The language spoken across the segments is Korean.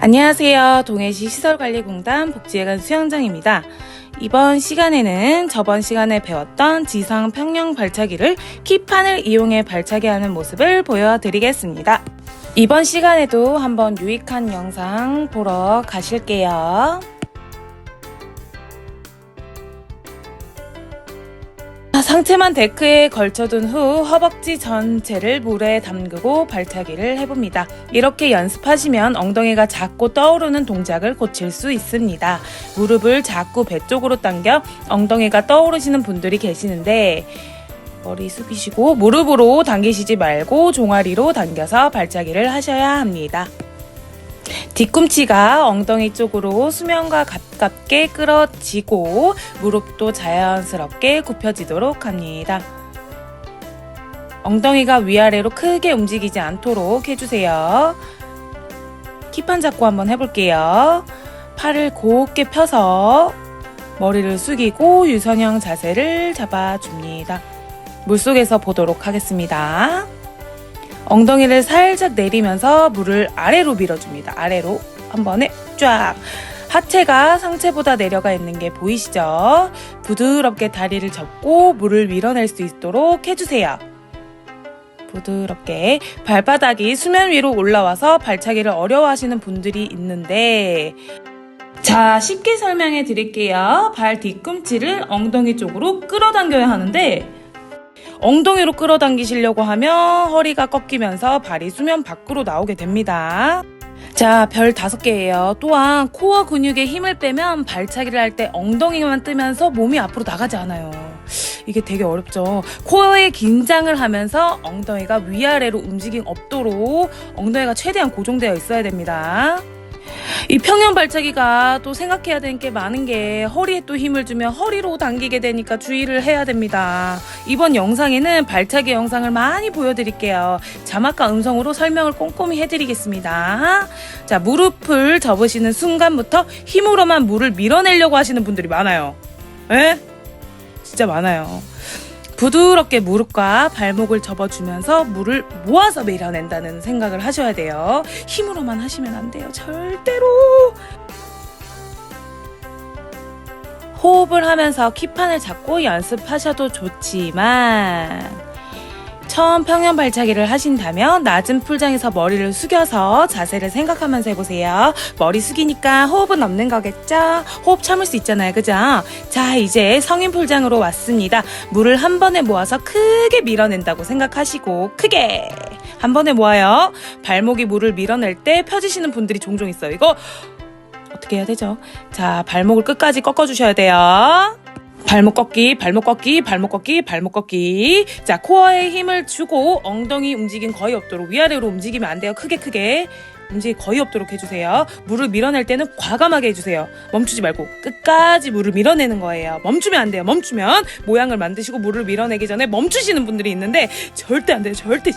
안녕하세요. 동해시 시설관리공단 복지회관 수영장입니다. 이번 시간에는 저번 시간에 배웠던 지상 평형 발차기를 키판을 이용해 발차기하는 모습을 보여드리겠습니다. 이번 시간에도 한번 유익한 영상 보러 가실게요. 상체만 데크에 걸쳐둔 후 허벅지 전체를 물에 담그고 발차기를 해봅니다. 이렇게 연습하시면 엉덩이가 자꾸 떠오르는 동작을 고칠 수 있습니다. 무릎을 자꾸 배 쪽으로 당겨 엉덩이가 떠오르시는 분들이 계시는데 머리 숙이시고 무릎으로 당기시지 말고 종아리로 당겨서 발차기를 하셔야 합니다. 뒤꿈치가 엉덩이 쪽으로 수면과 가깝게 끌어지고 무릎도 자연스럽게 굽혀지도록 합니다. 엉덩이가 위아래로 크게 움직이지 않도록 해주세요. 키판 잡고 한번 해볼게요. 팔을 곱게 펴서 머리를 숙이고 유선형 자세를 잡아줍니다. 물속에서 보도록 하겠습니다. 엉덩이를 살짝 내리면서 물을 아래로 밀어줍니다. 아래로 한 번에 쫙. 하체가 상체보다 내려가 있는 게 보이시죠? 부드럽게 다리를 접고 물을 밀어낼 수 있도록 해주세요. 부드럽게. 발바닥이 수면 위로 올라와서 발차기를 어려워하시는 분들이 있는데 자, 쉽게 설명해 드릴게요. 발 뒤꿈치를 엉덩이 쪽으로 끌어당겨야 하는데 엉덩이로 끌어당기시려고 하면 허리가 꺾이면서 발이 수면 밖으로 나오게 됩니다. 자, 별 5개예요. 또한 코어 근육에 힘을 빼면 발차기를 할 때 엉덩이만 뜨면서 몸이 앞으로 나가지 않아요. 이게 되게 어렵죠. 코어에 긴장을 하면서 엉덩이가 위아래로 움직임 없도록 엉덩이가 최대한 고정되어 있어야 됩니다. 이 평형 발차기가 또 생각해야 되는 게 많은 게 허리에 또 힘을 주면 허리로 당기게 되니까 주의를 해야 됩니다. 이번 영상에는 발차기 영상을 많이 보여드릴게요. 자막과 음성으로 설명을 꼼꼼히 해드리겠습니다. 자, 무릎을 접으시는 순간부터 힘으로만 물을 밀어내려고 하시는 분들이 많아요. 에? 진짜 많아요. 부드럽게 무릎과 발목을 접어주면서 물을 모아서 밀어낸다는 생각을 하셔야 돼요. 힘으로만 하시면 안 돼요. 절대로. 호흡을 하면서 키판을 잡고 연습하셔도 좋지만 처음 평형 발차기를 하신다면 낮은 풀장에서 머리를 숙여서 자세를 생각하면서 해보세요. 머리 숙이니까 호흡은 없는 거겠죠? 호흡 참을 수 있잖아요. 그죠? 자, 이제 성인 풀장으로 왔습니다. 물을 한 번에 모아서 크게 밀어낸다고 생각하시고 크게 한 번에 모아요. 발목이 물을 밀어낼 때 펴지시는 분들이 종종 있어요. 이거 어떻게 해야 되죠? 자, 발목을 끝까지 꺾어주셔야 돼요. 발목 꺾기, 발목 꺾기, 발목 꺾기, 발목 꺾기. 자, 코어에 힘을 주고 엉덩이 움직임 거의 없도록 위아래로 움직이면 안 돼요. 크게 움직임 거의 없도록 해주세요. 물을 밀어낼 때는 과감하게 해주세요. 멈추지 말고 끝까지 물을 밀어내는 거예요. 멈추면 안 돼요. 멈추면 모양을 만드시고 물을 밀어내기 전에 멈추시는 분들이 있는데 절대 안 돼요. 절대.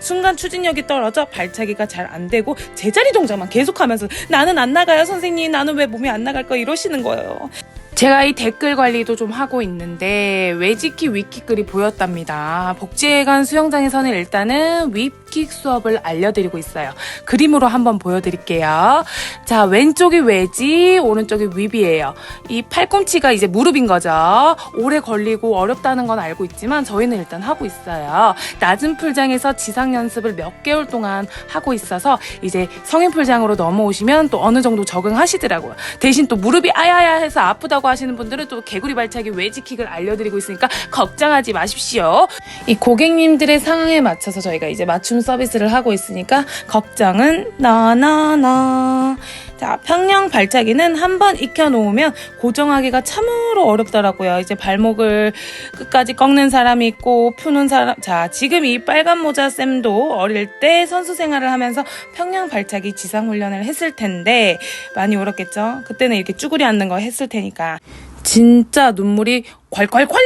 순간 추진력이 떨어져 발차기가 잘 안 되고 제자리 동작만 계속하면서 나는 안 나가요 선생님, 나는 왜 몸이 안 나갈까 이러시는 거예요. 제가 이 댓글 관리도 좀 하고 있는데 외지킥, 윗킥글이 보였답니다. 복지회관 수영장에서는 일단은 윗킥 수업을 알려드리고 있어요. 그림으로 한번 보여드릴게요. 자, 왼쪽이 외지, 오른쪽이 윗이에요. 이 팔꿈치가 이제 무릎인 거죠. 오래 걸리고 어렵다는 건 알고 있지만 저희는 일단 하고 있어요. 낮은 풀장에서 지상 연습을 몇 개월 동안 하고 있어서 이제 성인 풀장으로 넘어오시면 또 어느 정도 적응하시더라고요. 대신 또 무릎이 아야야 해서 아프다고 하시는 분들은 또 개구리 발차기 외지킥을 알려드리고 있으니까 걱정하지 마십시오. 이 고객님들의 상황에 맞춰서 저희가 이제 맞춤 서비스를 하고 있으니까 걱정은 너너너. 자, 평형 발차기는 한번 익혀놓으면 고정하기가 참으로 어렵더라고요. 이제 발목을 끝까지 꺾는 사람이 있고 푸는 사람. 자, 지금 이 빨간 모자 쌤도 어릴 때 선수 생활을 하면서 평형 발차기 지상 훈련을 했을 텐데 많이 울었겠죠? 그때는 이렇게 쭈그리 앉는 거 했을 테니까 진짜 눈물이 콸콸콸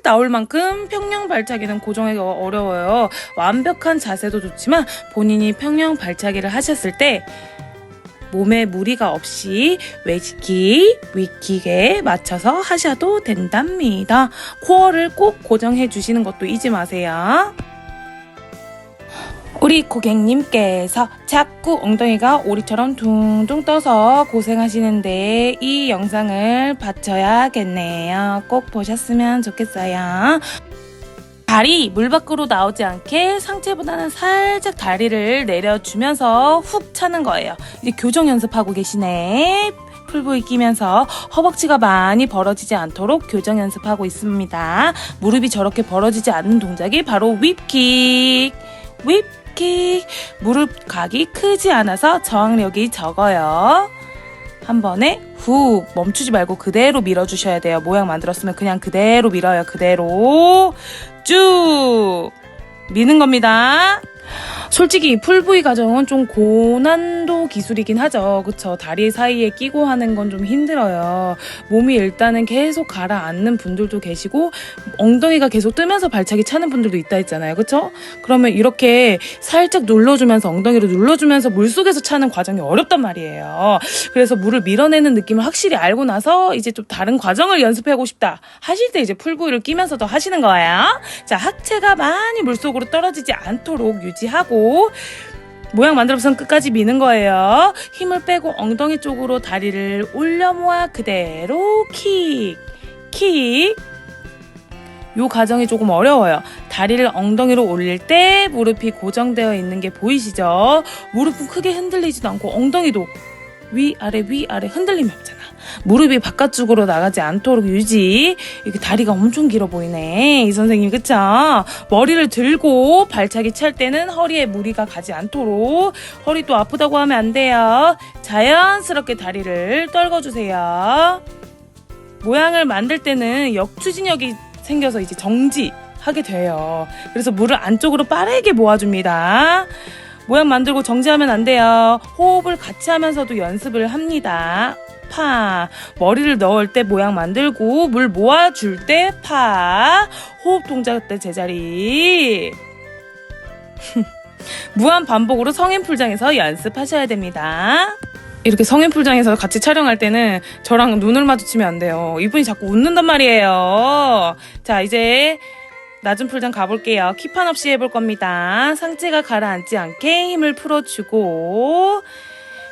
나올 만큼 평형 발차기는 고정하기가 어려워요. 완벽한 자세도 좋지만 본인이 평형 발차기를 하셨을 때 몸에 무리가 없이 외지킥, 윗킥에 맞춰서 하셔도 된답니다. 코어를 꼭 고정해 주시는 것도 잊지 마세요. 우리 고객님께서 자꾸 엉덩이가 오리처럼 둥둥 떠서 고생하시는데 이 영상을 봐줘야겠네요. 꼭 보셨으면 좋겠어요. 다리 물 밖으로 나오지 않게 상체보다는 살짝 다리를 내려주면서 훅 차는 거예요. 이제 교정 연습하고 계시네. 풀부위 끼면서 허벅지가 많이 벌어지지 않도록 교정 연습하고 있습니다. 무릎이 저렇게 벌어지지 않는 동작이 바로 윕킥. 윕킥. 무릎 각이 크지 않아서 저항력이 적어요. 한 번에 훅 멈추지 말고 그대로 밀어주셔야 돼요. 모양 만들었으면 그냥 그대로 밀어요. 그대로 쭉 미는 겁니다. 솔직히 풀부위 가정은 좀 고난도 기술이긴 하죠. 그쵸? 다리 사이에 끼고 하는 건 좀 힘들어요. 몸이 일단은 계속 가라앉는 분들도 계시고 엉덩이가 계속 뜨면서 발차기 차는 분들도 있다 했잖아요. 그쵸? 그러면 이렇게 살짝 눌러주면서 엉덩이를 눌러주면서 물속에서 차는 과정이 어렵단 말이에요. 그래서 물을 밀어내는 느낌을 확실히 알고 나서 이제 좀 다른 과정을 연습하고 싶다 하실 때 이제 풀부위를 끼면서도 하시는 거예요. 자, 하체가 많이 물속으로 떨어지지 않도록 유지하고 모양 만들어서 끝까지 미는 거예요. 힘을 빼고 엉덩이 쪽으로 다리를 올려 모아 그대로 킥. 요 과정이 조금 어려워요. 다리를 엉덩이로 올릴 때 무릎이 고정되어 있는 게 보이시죠? 무릎은 크게 흔들리지도 않고 엉덩이도 위아래 흔들림이 없잖아. 무릎이 바깥쪽으로 나가지 않도록 유지. 이렇게 다리가 엄청 길어 보이네. 이 선생님, 그쵸? 머리를 들고 발차기 찰 때는 허리에 무리가 가지 않도록. 허리 또 아프다고 하면 안 돼요. 자연스럽게 다리를 떨궈주세요. 모양을 만들 때는 역추진력이 생겨서 이제 정지하게 돼요. 그래서 물을 안쪽으로 빠르게 모아줍니다. 모양 만들고 정지하면 안 돼요. 호흡을 같이 하면서도 연습을 합니다. 파. 머리를 넣을 때 모양 만들고 물 모아줄 때 파. 호흡 동작 때 제자리. 무한 반복으로 성인풀장에서 연습하셔야 됩니다. 이렇게 성인풀장에서 같이 촬영할 때는 저랑 눈을 마주치면 안 돼요. 이분이 자꾸 웃는단 말이에요. 자, 이제 낮은 풀장 가볼게요. 킥판 없이 해볼 겁니다. 상체가 가라앉지 않게 힘을 풀어주고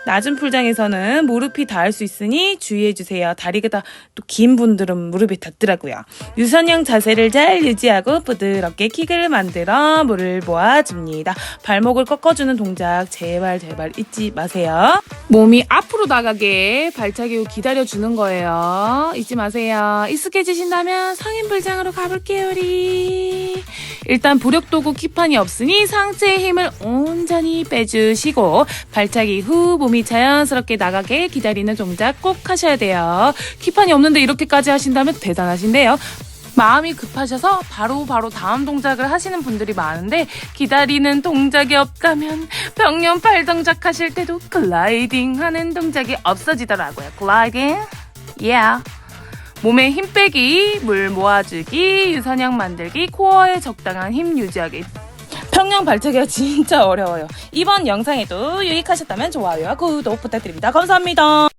낮은 풀장에서는 무릎이 닿을 수 있으니 주의해주세요. 다리가 또 긴 분들은 무릎이 닿더라고요. 유선형 자세를 잘 유지하고 부드럽게 킥을 만들어 물을 모아줍니다. 발목을 꺾어주는 동작 제발 잊지 마세요. 몸이 앞으로 나가게 발차기 후 기다려주는 거예요. 잊지 마세요. 익숙해지신다면 성인풀장으로 가볼게요. 우리 일단 부력도구 킥판이 없으니 상체의 힘을 온전히 빼주시고 발차기 후 몸이 자연스럽게 나가게 기다리는 동작 꼭 하셔야 돼요. 킥판이 없는데 이렇게까지 하신다면 대단하신데요. 마음이 급하셔서 바로 다음 동작을 하시는 분들이 많은데 기다리는 동작이 없다면 병렬팔 동작 하실 때도 글라이딩 하는 동작이 없어지더라고요. 글라이딩? Yeah. 몸에 힘 빼기, 물 모아주기, 유선형 만들기, 코어에 적당한 힘 유지하기. 평형 발차기가 진짜 어려워요. 이번 영상에도 유익하셨다면 좋아요와 구독 부탁드립니다. 감사합니다.